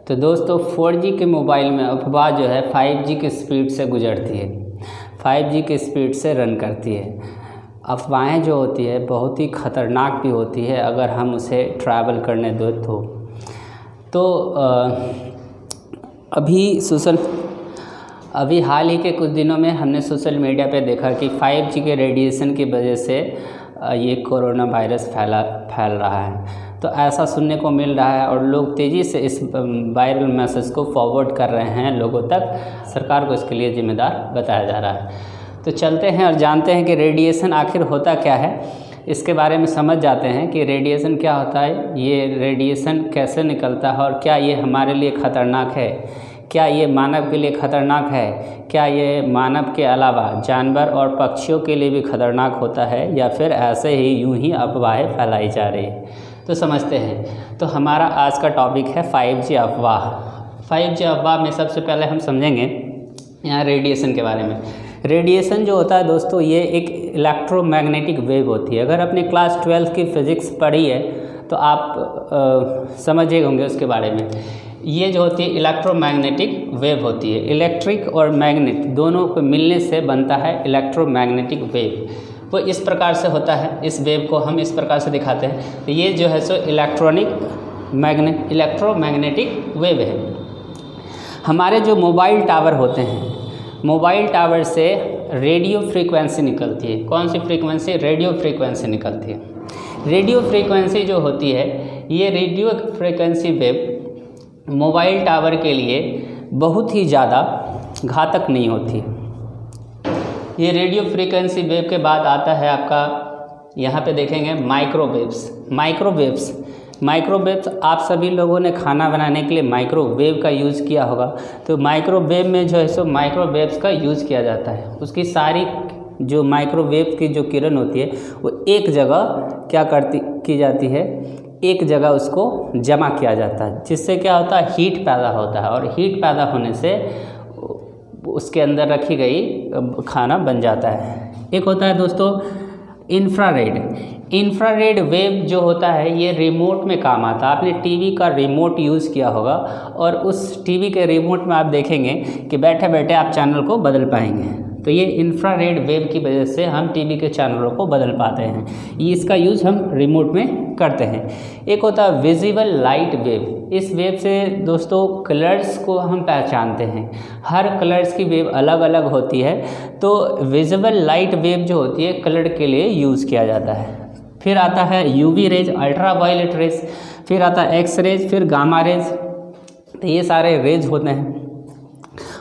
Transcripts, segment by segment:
तो दोस्तों 4G के मोबाइल में अफवाह जो है 5G की स्पीड से गुजरती है, 5G की स्पीड से रन करती है। अफवाहें जो होती है बहुत ही ख़तरनाक भी होती है अगर हम उसे ट्रैवल करने दो तो अभी हाल ही के कुछ दिनों में हमने सोशल मीडिया पे देखा कि 5G के रेडिएशन की वजह से ये कोरोना वायरस फैल रहा है। तो ऐसा सुनने को मिल रहा है और लोग तेज़ी से इस वायरल मैसेज को फॉरवर्ड कर रहे हैं लोगों तक। सरकार को इसके लिए जिम्मेदार बताया जा रहा है। तो चलते हैं और जानते हैं कि रेडिएशन आखिर होता क्या है, इसके बारे में समझ जाते हैं कि रेडिएशन क्या होता है, ये रेडिएशन कैसे निकलता है और क्या ये हमारे लिए ख़तरनाक है, क्या ये मानव के लिए ख़तरनाक है, क्या ये मानव के अलावा जानवर और पक्षियों के लिए भी ख़तरनाक होता है या फिर ऐसे ही यूं ही अफवाहें फैलाई जा रही है। तो समझते हैं। तो हमारा आज का टॉपिक है 5G अफवाह। 5G अफवाह में सबसे पहले हम समझेंगे यहाँ रेडिएशन के बारे में। रेडिएशन जो होता है दोस्तों, ये एक इलेक्ट्रोमैग्नेटिक वेव होती है। अगर आपने क्लास 12 की फ़िज़िक्स पढ़ी है तो आप समझे होंगे उसके बारे में। ये जो होती है इलेक्ट्रोमैग्नेटिक वेव होती है। इलेक्ट्रिक और मैग्नेट दोनों को मिलने से बनता है इलेक्ट्रोमैग्नेटिक वेव। वो इस प्रकार से होता है, इस वेव को हम इस प्रकार से दिखाते हैं। तो ये जो है सो इलेक्ट्रोमैग्नेटिक वेव है। हमारे जो मोबाइल टावर होते हैं, मोबाइल टावर से रेडियो फ्रीक्वेंसी निकलती है। कौन सी फ्रीक्वेंसी? रेडियो फ्रीक्वेंसी निकलती है। रेडियो फ्रीक्वेंसी जो होती है, ये radio frequency wave mobile tower के लिए बहुत ही ज़्यादा घातक नहीं होती। ये रेडियो फ्रीक्वेंसी वेव के बाद आता है आपका, यहाँ पे देखेंगे माइक्रोवेव्स। आप सभी लोगों ने खाना बनाने के लिए माइक्रोवेव का यूज़ किया होगा। तो माइक्रोवेव में जो है सो माइक्रोवेव्स का यूज़ किया जाता है। उसकी सारी जो माइक्रोवेव की जो किरण होती है वो एक जगह की जाती है, एक जगह उसको जमा किया जाता है, जिससे क्या होता है, हीट पैदा होता है और हीट पैदा होने से उसके अंदर रखी गई खाना बन जाता है। एक होता है दोस्तों इंफ्रारेड वेव जो होता है, ये रिमोट में काम आता है। आपने टीवी का रिमोट यूज़ किया होगा और उस टीवी के रिमोट में आप देखेंगे कि बैठे बैठे आप चैनल को बदल पाएंगे। तो ये इंफ्रारेड वेव की वजह से हम टीवी के चैनलों को बदल पाते हैं। ये इसका यूज़ हम रिमोट में करते हैं। एक होता है विजिबल लाइट वेव। इस वेव से दोस्तों कलर्स को हम पहचानते हैं। हर कलर्स की वेव अलग अलग होती है। तो विजिबल लाइट वेव जो होती है कलर के लिए यूज़ किया जाता है। फिर आता है यूवी रेज, अल्ट्रावायलेट रेज, फिर आता है एक्स रेज, फिर गामा रेज। तो ये सारे रेज होते हैं।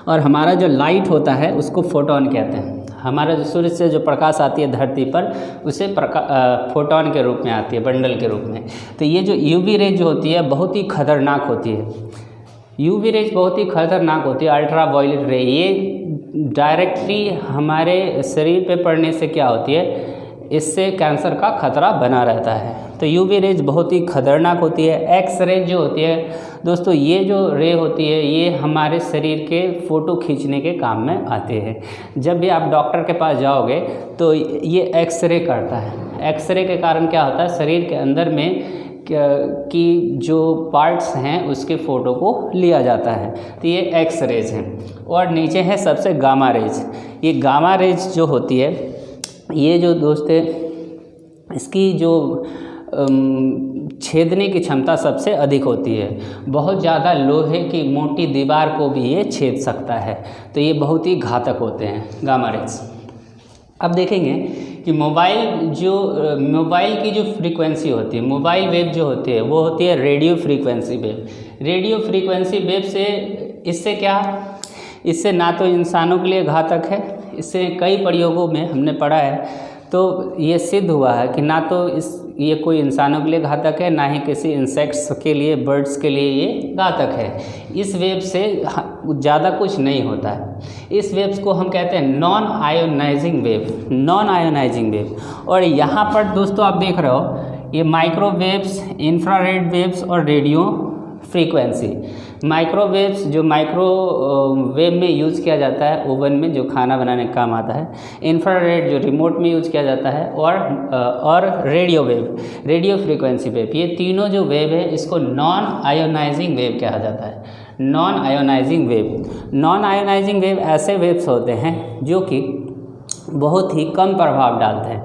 और हमारा जो लाइट होता है उसको फोटोन कहते हैं। हमारा जो सूर्य से जो प्रकाश आती है धरती पर, उसे फोटोन के रूप में आती है, बंडल के रूप में। तो ये जो यूवी रेज जो होती है बहुत ही खतरनाक होती है। यूवी रेज बहुत ही खतरनाक होती है। अल्ट्रावायलेट रे ये डायरेक्टली हमारे शरीर पे पड़ने से क्या होती है, इससे कैंसर का खतरा बना रहता है। तो यूवी रेज बहुत ही खतरनाक होती है। एक्स रेज जो होती है दोस्तों, ये जो रे होती है ये हमारे शरीर के फ़ोटो खींचने के काम में आते हैं। जब भी आप डॉक्टर के पास जाओगे तो ये एक्सरे करता है। एक्सरे के कारण क्या होता है, शरीर के अंदर में की जो पार्ट्स हैं उसके फ़ोटो को लिया जाता है। तो ये एक्स रेज हैं। और नीचे है सबसे गामा रेज। ये गामा रेज जो होती है, ये जो दोस्त है, इसकी जो छेदने की क्षमता सबसे अधिक होती है। बहुत ज़्यादा लोहे की मोटी दीवार को भी ये छेद सकता है। तो ये बहुत ही घातक होते हैं गामा रेज। अब देखेंगे कि मोबाइल की जो फ्रीक्वेंसी होती है, मोबाइल वेव जो होती है वो होती है radio frequency wave. Radio frequency wave से इससे ना तो इंसानों के लिए घातक है, इससे कई प्रयोगों में हमने पढ़ा है तो ये सिद्ध हुआ है कि ना तो ये कोई इंसानों के लिए घातक है, ना ही किसी इंसेक्ट्स के लिए, बर्ड्स के लिए ये घातक है। इस वेव से ज़्यादा कुछ नहीं होता है। इस वेव्स को हम कहते हैं नॉन आयोनाइजिंग वेव। और यहाँ पर दोस्तों आप देख रहे हो ये माइक्रोवेव्स, इंफ्रारेड वेव्स और रेडियो फ्रीक्वेंसी। माइक्रोवेव्स जो माइक्रोवेव में यूज़ किया जाता है ओवन में जो खाना बनाने का काम आता है, इंफ्रारेड जो रिमोट में यूज़ किया जाता है, और radio wave, radio frequency wave, ये तीनों जो वेव है इसको नॉन आयोनाइजिंग वेव कहा जाता है। Non ionizing wave, non ionizing wave waves वेव्स होते हैं जो कि बहुत ही कम प्रभाव डालते हैं,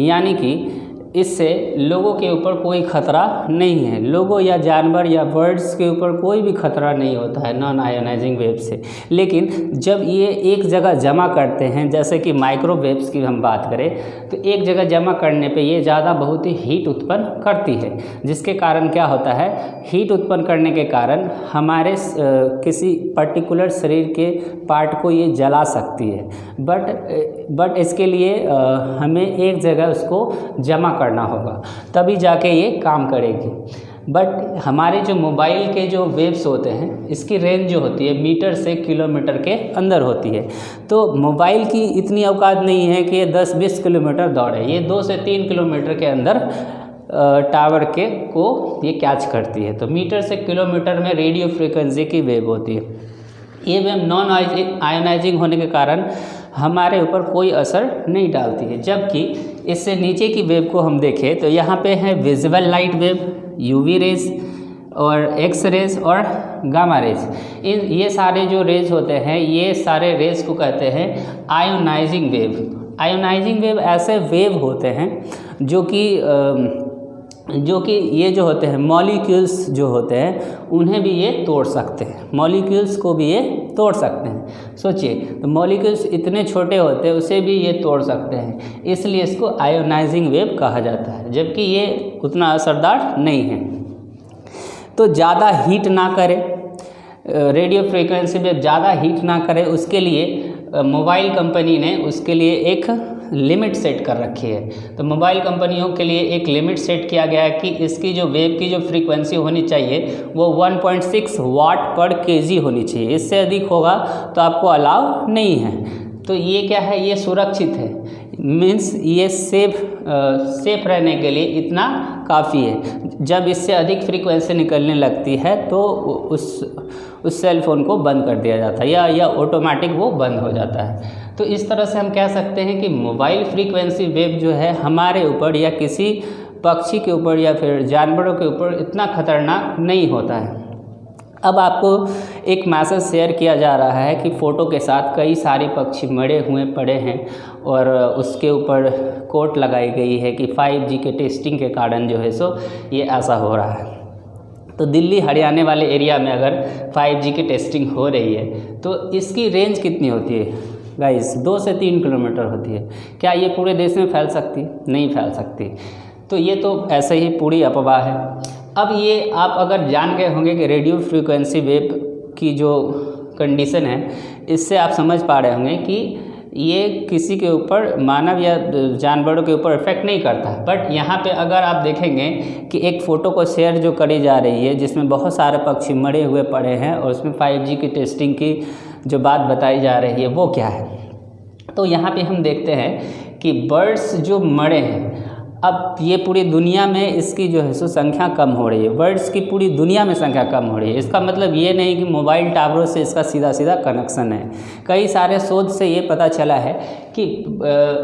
यानी कि इससे लोगों के ऊपर कोई खतरा नहीं है, लोगों या जानवर या बर्ड्स के ऊपर कोई भी खतरा नहीं होता है नॉन आयोनाइजिंग वेव से। लेकिन जब ये एक जगह जमा करते हैं, जैसे कि माइक्रोवेव्स की हम बात करें, तो एक जगह जमा करने पे ये ज़्यादा बहुत ही हीट उत्पन्न करती है, जिसके कारण क्या होता है, हीट उत्पन्न करने के कारण हमारे किसी पर्टिकुलर शरीर के पार्ट को ये जला सकती है। बट इसके लिए हमें एक जगह उसको जमा करना होगा, तभी जाके ये काम करेगी। बट हमारे जो मोबाइल के जो वेव्स होते हैं, इसकी रेंज जो होती है मीटर से किलोमीटर के अंदर होती है। तो मोबाइल की इतनी औकात नहीं है कि ये 10-20 किलोमीटर दौड़े, ये 2 से 3 किलोमीटर के अंदर टावर को ये कैच करती है। तो मीटर से किलोमीटर में रेडियो फ्रीक्वेंसी की वेव होती है। ये वेव नॉन आयोनाइजिंग होने के कारण हमारे ऊपर कोई असर नहीं डालती है। जबकि इससे नीचे की वेव को हम देखें तो यहाँ पे है visible light wave, UV rays और एक्स रेज और गामा रेज। ये सारे जो रेज होते हैं, ये सारे रेज को कहते हैं आयोनाइजिंग वेव। आयोनाइजिंग वेव ऐसे वेव होते हैं जो कि ये जो होते हैं मॉलिक्यूल्स जो होते हैं उन्हें भी ये तोड़ सकते हैं, मॉलिक्यूल्स को भी ये तोड़ सकते हैं। सोचिए, तो मॉलिक्यूल्स इतने छोटे होते हैं उसे भी ये तोड़ सकते हैं, इसलिए इसको आयोनाइजिंग वेव कहा जाता है, जबकि ये उतना असरदार नहीं है। तो ज़्यादा हीट ना करे, रेडियो फ्रीक्वेंसी वेव ज़्यादा हीट ना करे, उसके लिए मोबाइल कंपनी ने उसके लिए एक लिमिट सेट कर रखी है। तो मोबाइल कंपनियों के लिए एक लिमिट सेट किया गया है कि इसकी जो वेव की जो फ्रीक्वेंसी होनी चाहिए वो 1.6 वाट पर केजी होनी चाहिए, इससे अधिक होगा तो आपको अलाउ नहीं है। तो ये क्या है, ये सुरक्षित है, मीन्स ये सेफ रहने के लिए इतना काफ़ी है। जब इससे अधिक फ्रीक्वेंसी निकलने लगती है तो उस सेल फोन को बंद कर दिया जाता है या ऑटोमेटिक वो बंद हो जाता है। तो इस तरह से हम कह सकते हैं कि मोबाइल फ्रीक्वेंसी वेव जो है हमारे ऊपर या किसी पक्षी के ऊपर या फिर जानवरों के ऊपर इतना खतरनाक नहीं होता है। अब आपको एक मैसेज शेयर किया जा रहा है कि फ़ोटो के साथ कई सारे पक्षी मरे हुए पड़े हैं और उसके ऊपर कोट लगाई गई है कि 5G के टेस्टिंग के कारण जो है सो ये ऐसा हो रहा है। तो दिल्ली हरियाणा वाले एरिया में अगर 5G की टेस्टिंग हो रही है तो इसकी रेंज कितनी होती है गाइस? 2 से 3 किलोमीटर होती है। क्या ये पूरे देश में फैल सकती? नहीं फैल सकती। तो ये तो ऐसे ही पूरी अफवाह है। अब ये आप अगर जान गए होंगे कि रेडियो फ्रीक्वेंसी वेव की जो कंडीशन है, इससे आप समझ पा रहे होंगे कि ये किसी के ऊपर, मानव या जानवरों के ऊपर इफेक्ट नहीं करता। बट यहाँ पे अगर आप देखेंगे कि एक फ़ोटो को शेयर जो करी जा रही है जिसमें बहुत सारे पक्षी मरे हुए पड़े हैं और उसमें 5G की टेस्टिंग की जो बात बताई जा रही है वो क्या है, तो यहाँ पे हम देखते हैं कि बर्ड्स जो मरे हैं, अब ये पूरी दुनिया में इसकी जो है सो संख्या कम हो रही है। बर्ड्स की पूरी दुनिया में संख्या कम हो रही है। इसका मतलब ये नहीं कि मोबाइल टावरों से इसका सीधा सीधा कनेक्शन है। कई सारे शोध से ये पता चला है कि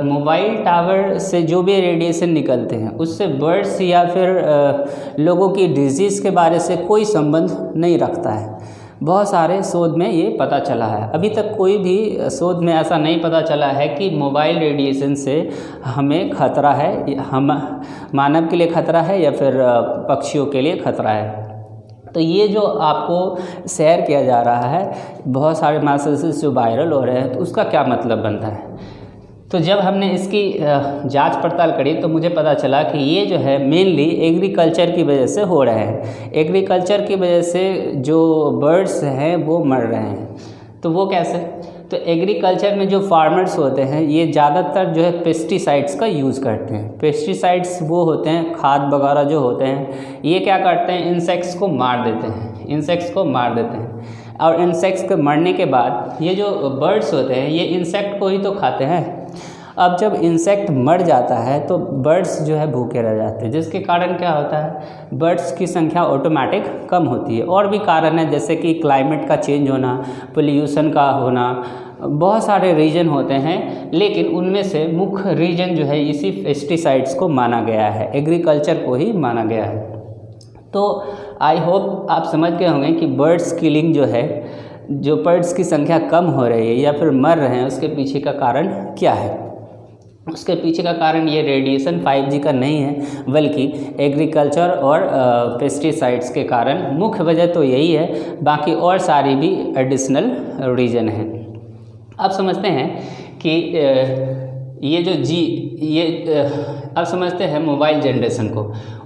मोबाइल टावर से जो भी रेडिएशन निकलते हैं उससे बर्ड्स या फिर लोगों की डिजीज़ के बारे से कोई संबंध नहीं रखता है। बहुत सारे शोध में ये पता चला है। अभी तक कोई भी शोध में ऐसा नहीं पता चला है कि मोबाइल रेडिएशन से हमें खतरा है, हम मानव के लिए खतरा है या फिर पक्षियों के लिए खतरा है। तो ये जो आपको शेयर किया जा रहा है, बहुत सारे मैसेजेस जो वायरल हो रहे हैं, तो उसका क्या मतलब बनता है? तो जब हमने इसकी जांच पड़ताल करी तो मुझे पता चला कि ये जो है मेनली एग्रीकल्चर की वजह से हो रहे हैं। एग्रीकल्चर की वजह से जो बर्ड्स हैं वो मर रहे हैं। तो वो कैसे? तो एग्रीकल्चर में जो फार्मर्स होते हैं ये ज़्यादातर जो है पेस्टिसाइड्स का यूज़ करते हैं। पेस्टिसाइड्स वो होते हैं, खाद वगैरह जो होते हैं, ये क्या करते हैं, इंसेक्ट्स को मार देते हैं, इंसेक्ट्स को मार देते हैं। और इंसेक्ट्स के मरने के बाद ये जो बर्ड्स होते हैं ये इंसेक्ट को ही तो खाते हैं। अब जब इंसेक्ट मर जाता है तो बर्ड्स जो है भूखे रह जाते हैं, जिसके कारण क्या होता है, बर्ड्स की संख्या ऑटोमेटिक कम होती है। और भी कारण है जैसे कि क्लाइमेट का चेंज होना, पोल्यूशन का होना, बहुत सारे रीजन होते हैं, लेकिन उनमें से मुख्य रीजन जो है इसी पेस्टिसाइड्स को माना गया है, एग्रीकल्चर को ही माना गया है। तो आई होप आप समझ गए होंगे कि बर्ड्स किलिंग जो है, जो बर्ड्स की संख्या कम हो रही है या फिर मर रहे हैं, उसके पीछे का कारण क्या है। उसके पीछे का कारण ये रेडिएशन 5G का नहीं है, बल्कि एग्रीकल्चर और पेस्टिसाइड्स के कारण। मुख्य वजह तो यही है, बाकी और सारी भी एडिशनल रीजन हैं। अब समझते हैं कि ये जो अब समझते हैं मोबाइल जनरेशन को।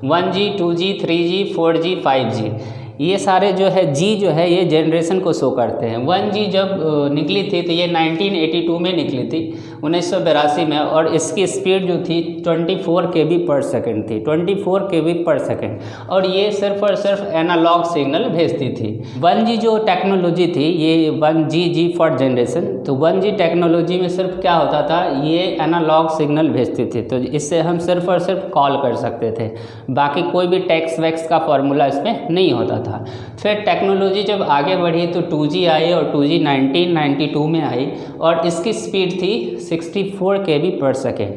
1G 2G 3G 4G 5G, ये सारे जो है जी जो है ये जनरेशन को शो करते हैं। 1G जब निकली थी तो ये 1982 में निकली थी, 1982 में, और इसकी स्पीड जो थी 24 KB पर सेकेंड थी, 24 KB पर सेकेंड, और ये सिर्फ और सिर्फ एनालॉग सिग्नल भेजती थी। 1G जो टेक्नोलॉजी थी, ये 1G फॉर जनरेशन, तो 1G टेक्नोलॉजी में सिर्फ क्या होता था, ये एनालॉग सिग्नल भेजती थी, तो इससे हम सिर्फ और सिर्फ कॉल कर सकते थे, बाकी कोई भी टेक्स्ट वैक्स का फॉर्मूला इसमें नहीं होता था। फिर टेक्नोलॉजी जब आगे बढ़ी तो 2G आई, और 2G 1992 में आई, और इसकी स्पीड थी 64 KB पर सेकेंड,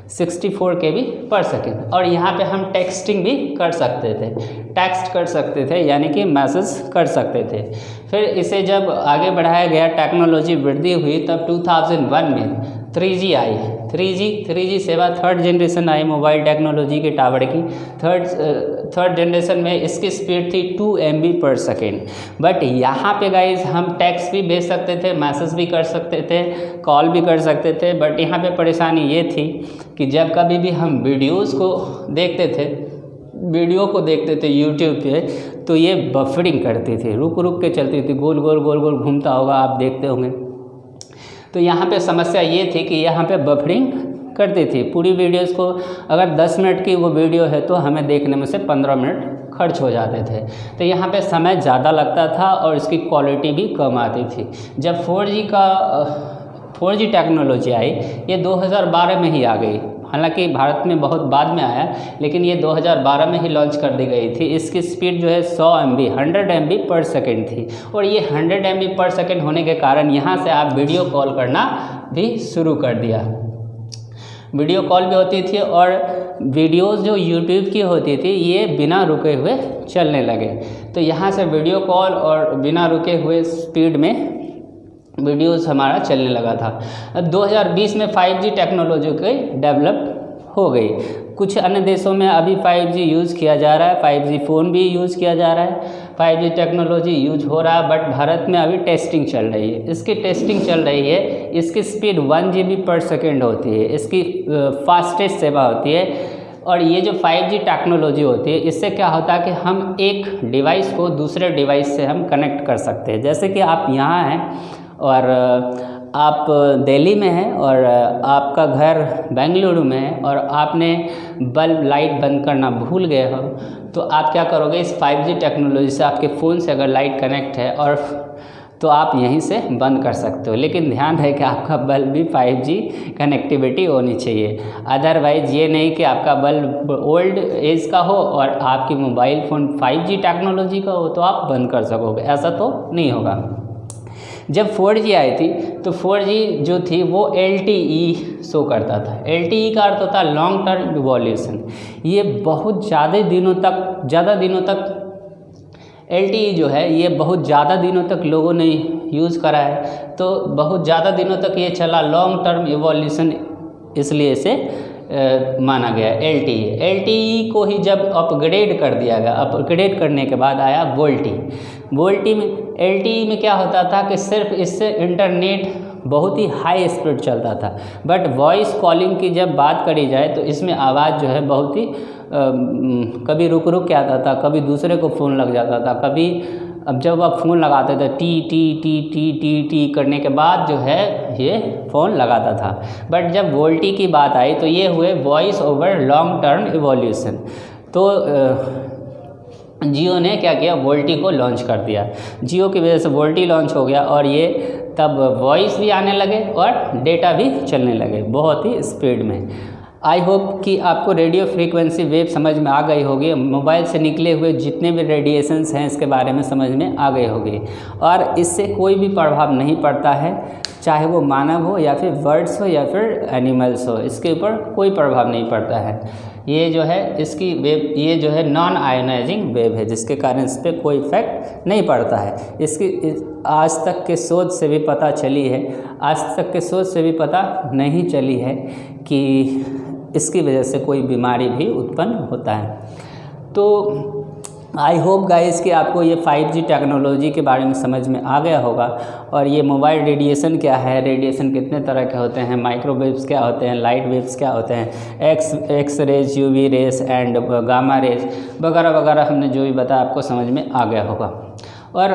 64 KB पर सेकेंड। और यहाँ पे हम टेक्सटिंग भी कर सकते थे, टेक्स्ट कर सकते थे, यानी कि मैसेज कर सकते थे। फिर इसे जब आगे बढ़ाया गया, टेक्नोलॉजी वृद्धि हुई, तब 2001 में 3G आई। 3G से बाद थर्ड जनरेशन आई मोबाइल टेक्नोलॉजी के टावर की। थर्ड जनरेशन में इसकी स्पीड थी 2 MB पर सेकेंड। बट यहाँ पे गाइज हम टेक्स्ट भी भेज सकते थे, मैसेज भी कर सकते थे, कॉल भी कर सकते थे। बट यहाँ पे परेशानी ये थी कि जब कभी भी हम वीडियो को देखते थे यूट्यूब पे, तो ये बफरिंग करती थी, रुक रुक के चलती थी, गोल गोल घूमता होगा, आप देखते होंगे। तो यहाँ पे समस्या ये थी कि यहाँ पे बफरिंग करती थी। पूरी वीडियोस को, अगर 10 मिनट की वो वीडियो है तो हमें देखने में से 15 मिनट खर्च हो जाते थे, तो यहाँ पे समय ज़्यादा लगता था और इसकी क्वालिटी भी कम आती थी। जब 4G टेक्नोलॉजी आई, ये 2012 में ही आ गई, हालांकि भारत में बहुत बाद में आया, लेकिन ये 2012 में ही लॉन्च कर दी गई थी। इसकी स्पीड जो है 100 MB पर सेकेंड थी, और ये 100 MB पर सेकेंड होने के कारण यहाँ से आप वीडियो कॉल करना भी शुरू कर दिया। वीडियो कॉल भी होती थी, और वीडियोस जो यूट्यूब की होती थी ये बिना रुके हुए चलने लगे। तो यहाँ से वीडियो कॉल और बिना रुके हुए स्पीड में वीडियोस हमारा चलने लगा था। 2020 में 5G टेक्नोलॉजी की डेवलप हो गई। कुछ अन्य देशों में अभी 5G यूज़ किया जा रहा है, 5G फ़ोन भी यूज़ किया जा रहा है, 5G टेक्नोलॉजी यूज हो रहा है, बट भारत में अभी टेस्टिंग चल रही है। इसकी टेस्टिंग चल रही है, इसकी स्पीड 1 GB पर सेकेंड होती है, इसकी फास्टेस्ट सेवा होती है। और ये जो 5G टेक्नोलॉजी होती है, इससे क्या होता है कि हम एक डिवाइस को दूसरे डिवाइस से हम कनेक्ट कर सकते हैं। जैसे कि आप यहाँ हैं और आप दिल्ली में हैं और आपका घर बेंगलुरु में है, और आपने बल्ब लाइट बंद करना भूल गए हो, तो आप क्या करोगे, इस 5G टेक्नोलॉजी से आपके फ़ोन से अगर लाइट कनेक्ट है और तो आप यहीं से बंद कर सकते हो। लेकिन ध्यान है कि आपका बल्ब भी 5G कनेक्टिविटी होनी चाहिए, अदरवाइज़ ये नहीं कि आपका बल्ब ओल्ड एज का हो और आपकी मोबाइल फ़ोन 5G टेक्नोलॉजी का हो तो आप बंद कर सकोगे, ऐसा तो नहीं होगा। जब 4G आई थी तो 4G जो थी वो LTE शो करता था। LTE का अर्थ होता है लॉन्ग टर्म इवोल्यूशन। ये बहुत ज़्यादा दिनों तक LTE जो है ये बहुत ज़्यादा दिनों तक लोगों ने यूज़ करा है, तो बहुत ज़्यादा दिनों तक ये चला, लॉन्ग टर्म इवोल्यूशन, इसलिए इसे माना गया LTE को ही जब अपग्रेड कर दिया गया, अपग्रेड करने के बाद आया वोल्टी में। LTE में क्या होता था कि सिर्फ इससे इंटरनेट बहुत ही हाई स्पीड चलता था, बट वॉइस कॉलिंग की जब बात करी जाए तो इसमें आवाज़ जो है बहुत ही कभी रुक के आता था, कभी दूसरे को फ़ोन लग जाता था, कभी अब जब आप फ़ोन लगाते थे T T T T T T करने के बाद जो है ये फ़ोन लगाता था। बट जब वोल्टी की बात आई तो ये हुए voice over long term evolution. तो जियो ने क्या किया, वोल्टी को लॉन्च कर दिया। जियो की वजह से वोल्टी लॉन्च हो गया और ये तब वॉइस भी आने लगे और डेटा भी चलने लगे बहुत ही स्पीड में। आई होप कि आपको रेडियो फ्रीक्वेंसी वेव समझ में आ गई होगी, मोबाइल से निकले हुए जितने भी रेडिएशंस हैं इसके बारे में समझ में आ गई होगी, और इससे कोई भी प्रभाव नहीं पड़ता है, चाहे वो मानव हो या फिर बर्ड्स हो या फिर एनिमल्स हो, इसके ऊपर कोई प्रभाव नहीं पड़ता है। ये जो है इसकी वेव, ये जो है नॉन आयोनाइजिंग वेव है, जिसके कारण इस पर कोई इफेक्ट नहीं पड़ता है। इसकी आज तक के शोध से भी पता चली है, आज तक के शोध से भी पता नहीं चली है कि इसकी वजह से कोई बीमारी भी उत्पन्न होता है। तो आई होप गाइस कि आपको ये 5G टेक्नोलॉजी के बारे में समझ में आ गया होगा, और ये मोबाइल रेडिएशन क्या है, रेडिएशन कितने तरह के होते हैं, माइक्रोवेव्स क्या होते हैं, लाइट वेव्स क्या होते हैं, X rays, UV rays and gamma rays वगैरह वगैरह हमने जो भी बताया आपको समझ में आ गया होगा। और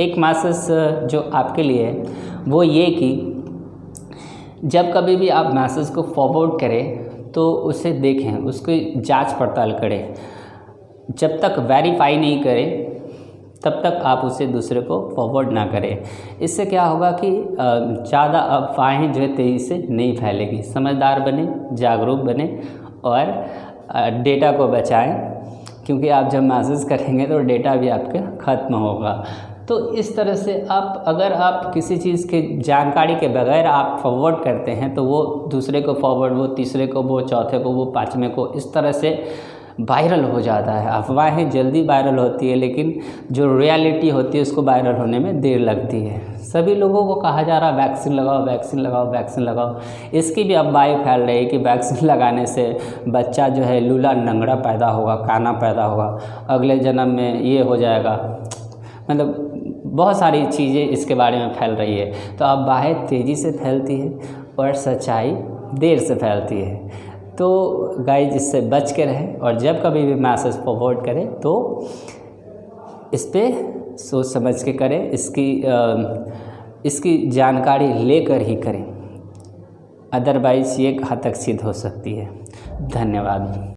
एक मैसेज जो आपके लिए है वो ये कि जब कभी भी आप मैसेज को फॉरवर्ड करें तो उसे देखें, उसकी जांच पड़ताल करें, जब तक वेरीफाई नहीं करें तब तक आप उसे दूसरे को फॉरवर्ड ना करें। इससे क्या होगा कि ज़्यादा अफवाहें जो है तेज़ी से नहीं फैलेगी। समझदार बने, जागरूक बने और डेटा को बचाएं, क्योंकि आप जब मैसेज करेंगे तो डेटा भी आपका ख़त्म होगा। तो इस तरह से अगर आप किसी चीज़ की जानकारी के बगैर आप फॉरवर्ड करते हैं तो वो दूसरे को फॉरवर्ड, वो तीसरे को, वो चौथे को, वो पाँचवें को, इस तरह से वायरल हो जाता है। अफवाहें जल्दी वायरल होती है, लेकिन जो रियलिटी होती है उसको वायरल होने में देर लगती है। सभी लोगों को कहा जा रहा है वैक्सीन लगाओ, वैक्सीन लगाओ, वैक्सीन लगाओ। इसकी भी अफवाहें फैल रही है कि वैक्सीन लगाने से बच्चा जो है लूला लंगड़ा पैदा होगा, काना पैदा होगा, अगले जन्म में ये हो जाएगा, मतलब बहुत सारी चीज़ें इसके बारे में फैल रही है। तो अफवाहें तेज़ी से फैलती है और सच्चाई देर से फैलती है। तो गाइस इससे बच के रहें, और जब कभी भी मैसेज फॉरवर्ड करें तो इस पे सोच समझ के करें, इसकी जानकारी लेकर ही करें, अदरवाइज़ ये घातक सिद्ध हो सकती है। धन्यवाद।